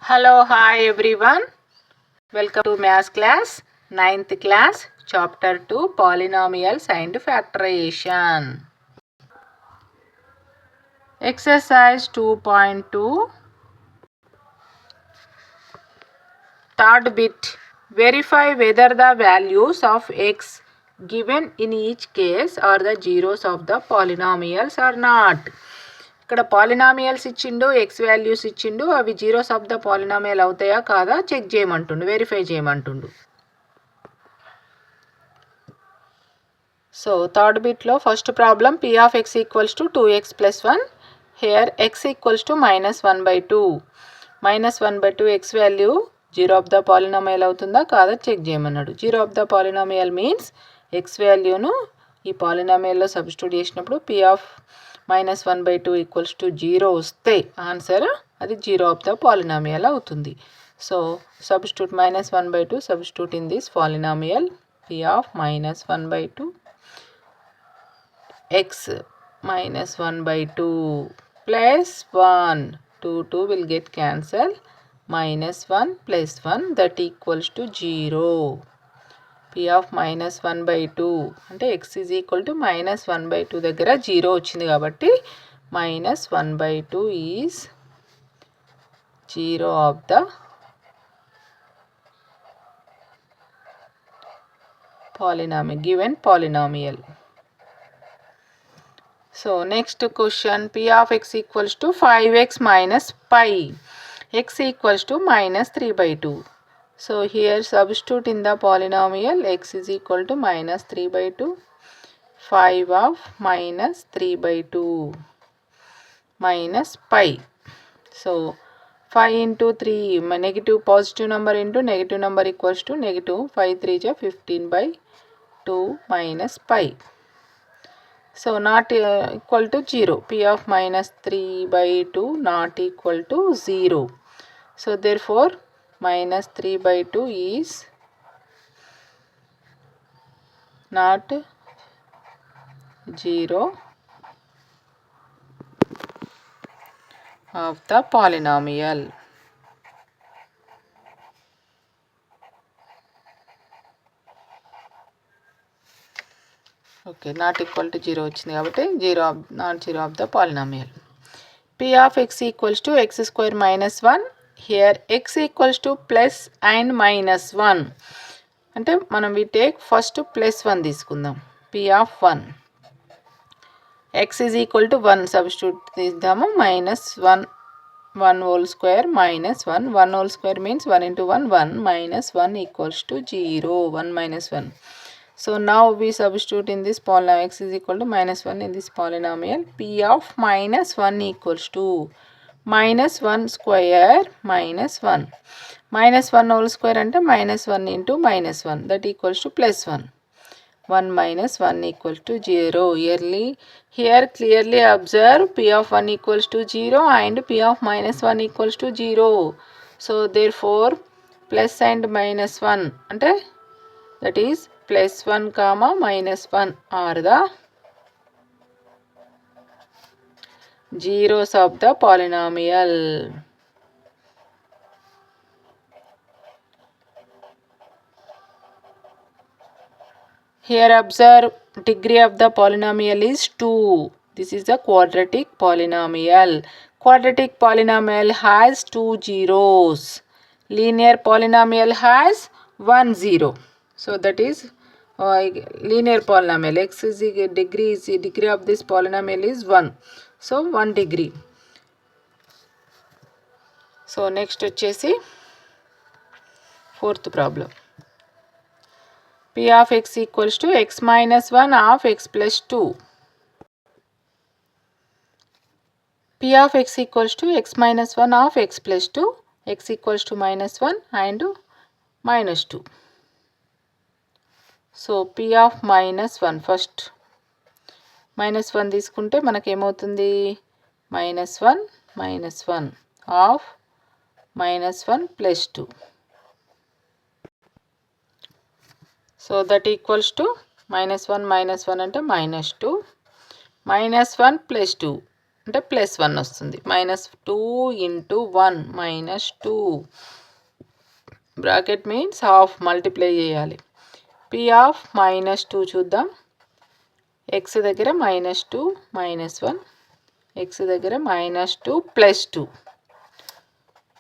Hello, hi everyone. Welcome to Maths class, 9th class, Chapter 2, Polynomials and Factorization. Exercise 2.2. Third bit. Verify whether the values of x given in each case are the zeros of the polynomials or not. ఇక్కడ polynomials ఇచ్చిండు, x values ఇచ్చిండు, అవి zeros of the polynomial అవుతాయా కాదా check చేయమంటుండు, verify చేయమంటుండు. So third బిట్లో first problem p of x equals to 2x plus 1. Here x equals to -1/2. -1/2 x value zero of the polynomial అవుతుందా కాదా చెక్ చేయమన్నాడు. Zero of the polynomial means x వాల్యూను ఈ పాలినామియల్లో సబ్స్టిట్యూట్ చేసినప్పుడు p of -1/2 ఈక్వల్స్ టు 0 వస్తే answer అది zero of the polynomial అవుతుంది. So substitute -1/2 substitute in this polynomial p of -1/2 x -1/2 plus 1. 2 will get cancelled. -1 plus 1 that equals to 0. p of -1/2 అంటే x is equal to -1/2 దగ్గర 0 వచ్చింది కాబట్టి -1/2 is 0 of the polynomial, given polynomial. So next question, p of x equals to 5x minus pi. X equals to -3/2. So here substitute in the polynomial x is equal to -3/2. 5 of -3/2 minus pi. So 5 into 3, negative positive number into negative number equals to negative. 5 3 is 15/2 minus pi. So not equal to 0. p of -3/2 not equal to 0. So therefore -3/2 is not 0 of the polynomial. Okay, not equal to 0 వచ్చింది కాబట్టి not 0 of the polynomial. p of x equals to x square minus 1. Here x equals to plus and minus 1. అంటే మనం we take first plus 1 తీసుకుందాం. p of 1. x is equal to 1 substitute తీద్దాము. -1 1 whole square minus 1. 1 whole square means 1 into 1 1 minus 1 equals to 0. 1 minus 1. So now we substitute in this polynomial x is equal to -1 in this polynomial. p of -1 equals to -1 square minus 1. -1 whole square అంటే -1 into -1 that equals to +1. 1 minus 1 equals to 0. Here clearly observe p of 1 equals to 0 and p of -1 equals to 0. So therefore plus and minus 1 అంటే that is +1 comma -1 are the zeros of the polynomial. Here observe degree of the polynomial is 2. This is the quadratic polynomial. Quadratic polynomial has 2 zeros. Linear polynomial has 1 zero. So that is linear polynomial. X is degree of this polynomial is 1. So 1 degree. So next వచ్చేసి fourth problem. p of x equals to x minus 1 of x plus 2. p of x equals to x minus 1 of x plus 2. x equals to -1 and -2. So p of -1 first -1 తీసుకుంటే మనకేమవుతుంది -1 -1 of -1 plus 2. So that equals to -1 -1 అంటే -2 -1 plus 2 అంటే +1 వస్తుంది. -2 × 1 -2 bracket means half multiply చేయాలి. P of -2 చూద్దాం. x దగ్గర -2 -1, x దగ్గర -2 +2,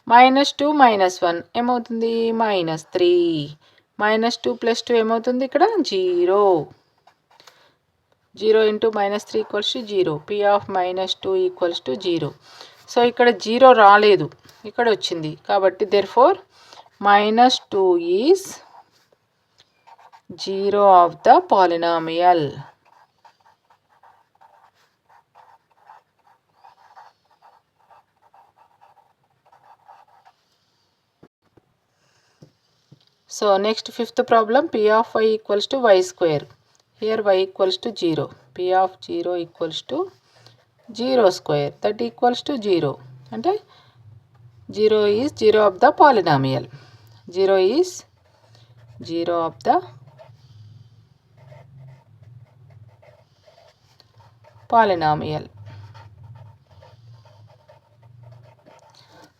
-2 -1 ఏమవుతుంది? -3, -2 +2 ఏమవుతుంది? ఇక్కడ 0. 0 × -3 = 0. P of -2 = 0. సో ఇక్కడ 0 రాలేదు, ఇక్కడ వచ్చింది. కాబట్టి therefore -2 is 0 of the polynomial. So next fifth problem, P of y = y². Here y = 0. P of 0 = 0². That equals to 0. అంటే 0 is 0 of the polynomial. 0 is 0 of the polynomial.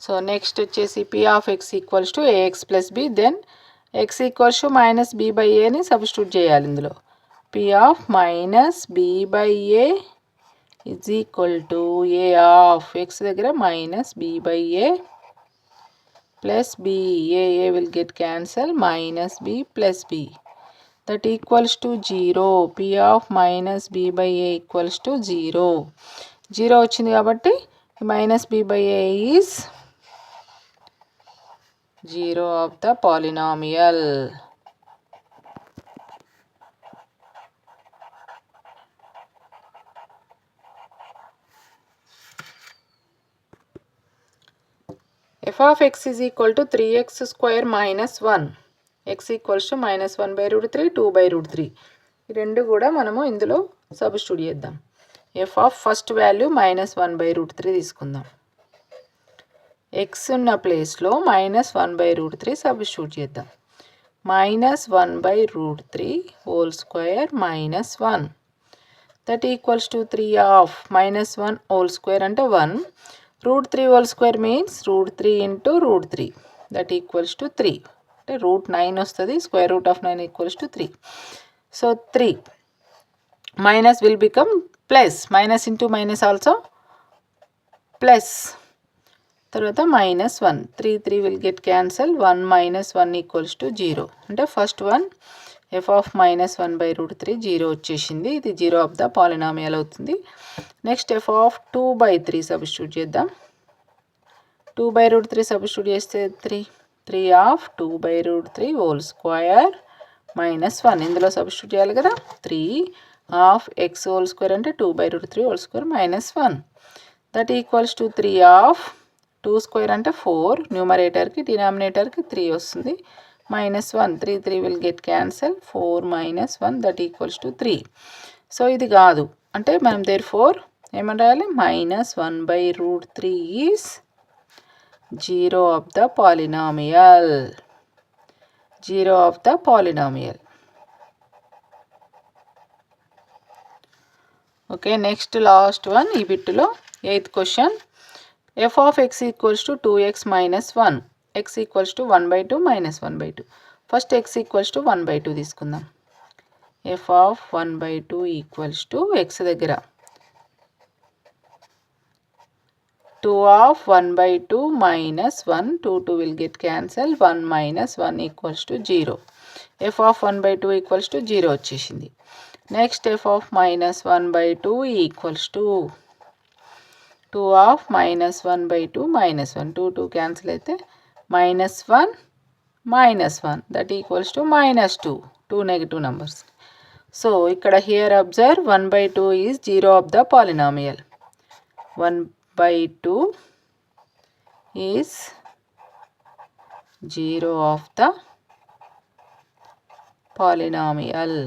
So next వచ్చేసి P of x = ax + b. Then x = -b/a ని substitute చేయాలి ఇందులో. P of -b/a is equal to a of x దగ్గర -b/a plus b. a will get cancel, -b plus b. That equals to 0. P of -b/a equals to 0. 0 వచ్చింది కాబట్టి -b/a is 0 of the polynomial. F of x is equal to 3x² - 1. x equals to -1/√3, 2/√3. ఈ రెండు కూడా మనము ఇందులో substitute చేద్దాం. f of first value -1/√3 తీసుకుందాం. x ఉన్న ప్లేస్లో -1/√3 సబ్స్టిట్యూట్ చేద్దాం. -1/√3 whole square -1. That equals to 3 of -1 whole square అంటే 1. √3 whole square means √3 × √3. That equals to 3. అంటే √9 వస్తుంది. √9 = 3. So 3 minus will become plus. Minus into minus also plus. తర్వాత -1. 3 will get cancelled. 1 - 1 = 0. అంటే first one f of -1/√3 0 వచ్చేసింది. ఇది 0 of the polynomial అవుతుంది. Next f of 2/3 substitute చేద్దాం. 2/√3 substitute చేస్తే 3 of 2/√3 whole square -1. ఇందులో సబ్స్టిట్యూట్ చేయాలి కదా. 3 ఆఫ్ x హోల్ స్క్వేర్ అంటే 2/√3 whole square -1. That equals to 3 of 2² అంటే 4. న్యూమరేటర్కి డినామినేటర్కి 3 వస్తుంది. -1. 3 will get cancelled. 4 - 1 that equals to 3. So ఇది కాదు అంటే మనం therefore ఏమని రాయాలి? -1/√3 is 0 of the polynomial. 0 of the polynomial. Okay, next last one ఈ బిట్టులో 8th question. f of x = 2x - 1. x = 1/2 - 1/2. First x = 1/2 తీసుకుందాం. f of 1/2 = x దగ్గర 2 of 1/2 - 1. 2 will get cancelled. 1 - 1 = 0. f of 1/2 = 0 వచ్చేసింది. Next f of -1/2 = 2 of -1/2 -1. 2 cancel అయితే -1 -1 that equals to -2. 2 negative numbers. So ఇక్కడ here observe 1/2 is 0 of the polynomial. 1/2 is 0 of the polynomial.